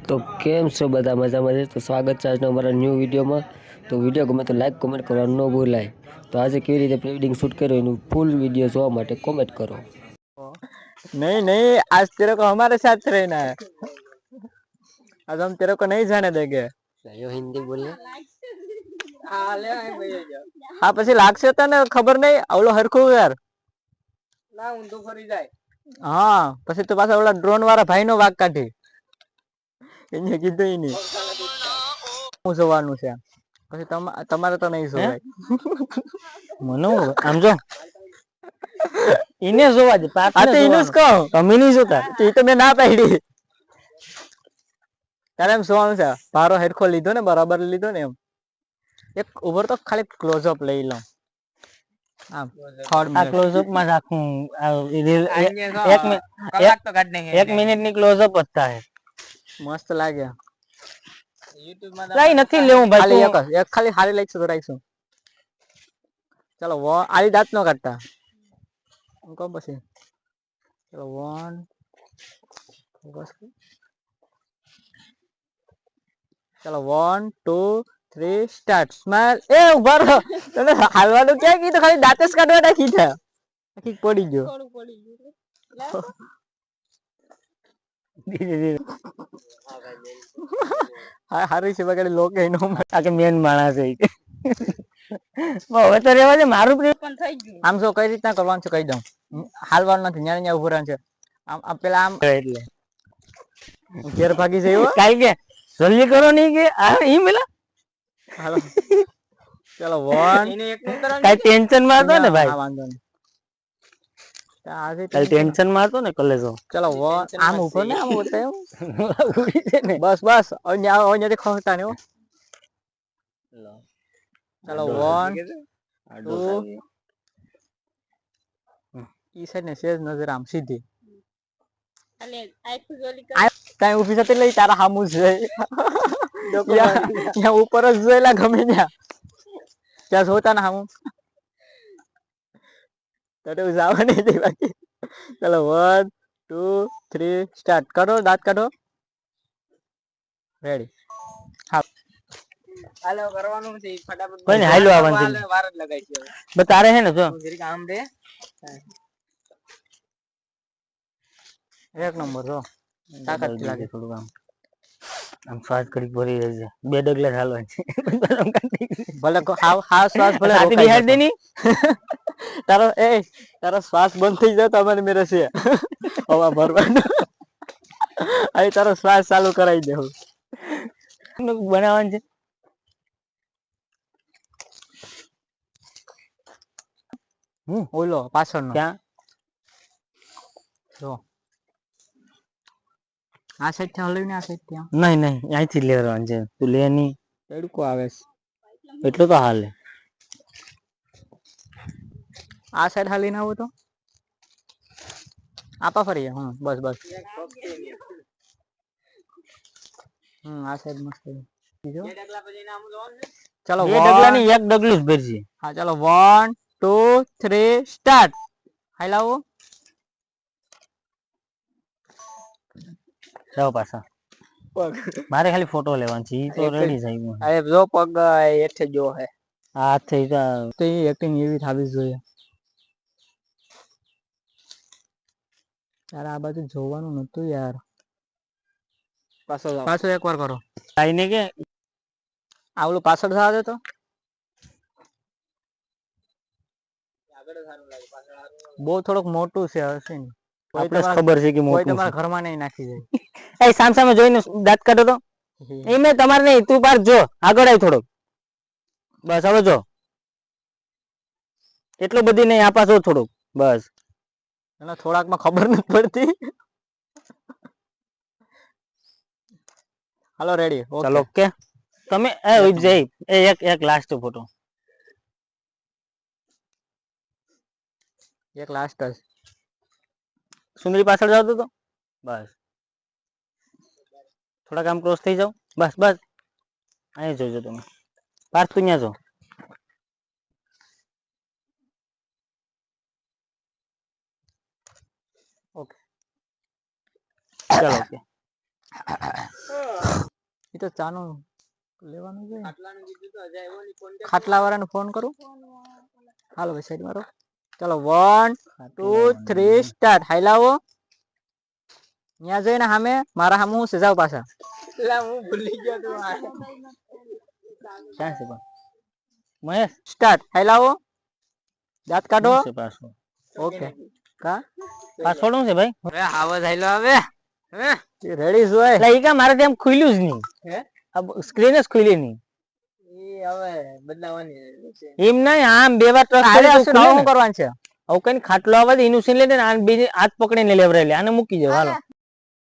તો કેમ છો બધા મજામાં છે? તો સ્વાગત છે આજના અમારા ન્યૂ વિડીયોમાં. તો વિડીયો ગમે તો લાઈક કોમેન્ટ કરવાનું ન ભૂલાય. તો આજે કેવી રીતે પ્રી વેડિંગ શૂટ કર્યું એનું ફૂલ વિડીયો જોવા માટે કોમેન્ટ કરો. नहीं नहीं, आज तेरे को हमारे साथ रहना है। आज हम तेरे को नहीं जाने देंगे। हिंदी बोलिए। हाँ પછી લાગશે તને ખબર નહીં આવલો હરખું યાર ના ઊંધું ફરી જાય। હા પછી તો પાછા ઓલા ડ્રોન વાળા ભાઈ નો વાગ કાઢી એને કીધું ઈ નહીં હું જોવાનું છે પછી તમારે તો નહીં જોવાય મને આમ જો ઇને જોવા દે આ પાર્ટને તો ઈનું જ જોવાનું કહું તમે નહીં જોતા એ તો મેં ના પાડી તારે એમ જોવાનું છે ભારો હેરખો લીધો ને બરાબર લીધો ને એમ એક ઓવર તો ખાલી ક્લોઝઅપ લઈ લઉં આમ આ ક્લોઝઅપ માં રાખું એક મિનિટ ની ક્લોઝઅપ હતા હે મસ્ત લાગે કઈ નથી લેવું ભાઈ ખાલી તું એક ખાલી હારી લાઈક તો રાખશું ચાલો આલી દાંત નો કાઢતા કહો પછી ચાલો 1 ચાલો 1 2 3 સ્ટાર્ટ સ્માઈલ એ ઉભા રહો તને હાલવાનું ક્યાં કીધું ખાલી દાંત જ કાઢવાના કીધા ઠીક પડી ગયો હા હારી છે બગાડી લોકે નો આ કે મેન માણસ છે હવે તો રેવા દે મારું પણ થઈ ગયું આમ જો કઈ રીતના કરવાનું છે કહી દઉં હાલવાનું નથી ન્યા ન્યા ઉભું રહેવાનું છે આમ પેલા આમ એટલે ઘેર ભાગી જયો કાઈ કે જલ્દી કરો નહીં કે આ ઈ મેલા હાલો ચાલો 1 એને એક નું કરવાનું કાઈ ટેન્શન માં હતો ને ભાઈ હા વાંધો નહીં આજે કાઈ ટેન્શન માં હતો ને કલેજો ચાલો આમ ઉભો ને આમ બતાયો બસ બસ અહીંયાથી ખોતા ને હો ચાલો 1 2 ઈ સાઈડ ને સેજ નજર આમ સીધી અને આખું જોલી કર કાઈ ઊભી થતી લઈ તારા હામું છે યા ઉપર જ જોયેલા ગમે ત્યાં ત્યાં જોતા ને હામું તો જવા નહીં દે બાકી ચાલો 1 2 3 સ્ટાર્ટ કરો દાંત કાઢો રેડી હા હાલો કરવાનું છે ફટાફટ કોઈ ને હાલો આવવાનું છે વાર જ લગાઈ છે બસ તારે હે ને જો જરીક આમ રે એક નંબર જો તાકાત લાગે થોડું આમ શ્વાસ કરી ભરી રહેશે 2 ડગલા ચાલવાનું છે ભલે હાવ શ્વાસ ભલે સાથે બિહાર દે ની તારો શ્વાસ બંધ થઈ જાય તો અમારે મેરે છે હવા ભરવાનો અહીં તારો શ્વાસ ચાલુ કરાવી દેવું બનાવવાનું છે ઓલો પાછળનો ક્યાં જો આ સાઈડ થી હલાવીને આ સાઈડ થી નહીં અહીંથી લેવાનું છે તું લે નહીં તડકો આવે એટલું તો હાલે આ સાઈડ હાલીને આવો તો આપા ફરીએ બસ બસ આ સાઈડ મસ્ત ચાલો બે ડગલા ની એક ડગલું જ ભરજી હા ચાલો 1 2 3 સ્ટાર્ટ હાલાવો જાવ પાછા મારે ખાલી ફોટો લેવાનો છે ઈ તો રેડી થઈ ગયું અરે જો પગ હેઠે જો હે આ થઈ તો એક્ટિંગ એવી થાવી જોઈએ યાર આ બાજુ જોવાનું નતું યાર પાછો એકવાર કરો આઈને કે આવલું પાછળ થવા દે તો બહુ થોડુંક મોટું છે હશે ને આપણે ખબર છે કે કોઈ મોટું તમારા છે ઘરમાં નહીં નાખી જાય એ સામે જોઈને દાંત કાઢો તો એ મેં તમારે નહીં તું પાર જો આગળ આવ થોડોક બસ હવે જો એટલું બધી નહીં આપા જો થોડુંક બસ એને થોડાક માં ખબર નથી પડતી હાલો રેડી ચાલો ઓકે તમે એક લાસ્ટ ફોટો એક લાસ્ટ જ સુંદરી પાછળ જાવ તો બસ થોડા કામ ક્રોસ થઈ જાવ બસ બસ અહીં જોજો તમે પાર્થ તું ત્યાં જો ઓકે ચાલો ઓકે એ તો ચાનું લેવાનું છે ખાટલા વાળાને ફોન કરું હાલો ભાઈ સાઈડ મારો ચલો 1 2 3 સ્ટાર્ટ હાઈલાવો ત્યાં જઈને સામે મારા સામે હું જાવ પાછા હું ભૂલી ગયો તું ક્યાં છે પણ મહેશ સ્ટાર્ટ હાઈલાવો દાંત કાઢો છે પાછું ઓકે કા પાછળ શું છે ભાઈ હવે આવાજ હાઈલો આવે રેડી જોય એટલે ઈ કા મારે તેમ ખુલ્યું જ નહીં હે સ્ક્રીન જ ખુલી નહીં ઈ હવે બદલાવાની છે એમ નહીં આમ બે વાર ટ્રસ્ટ આરે કરી શું કરવાનું છે હવે કઈ ખાટલો આવે એનું સીન લઈને આને બીજી હાથ પકડીને લેવરાય લે આને મૂકી જાવ હાલો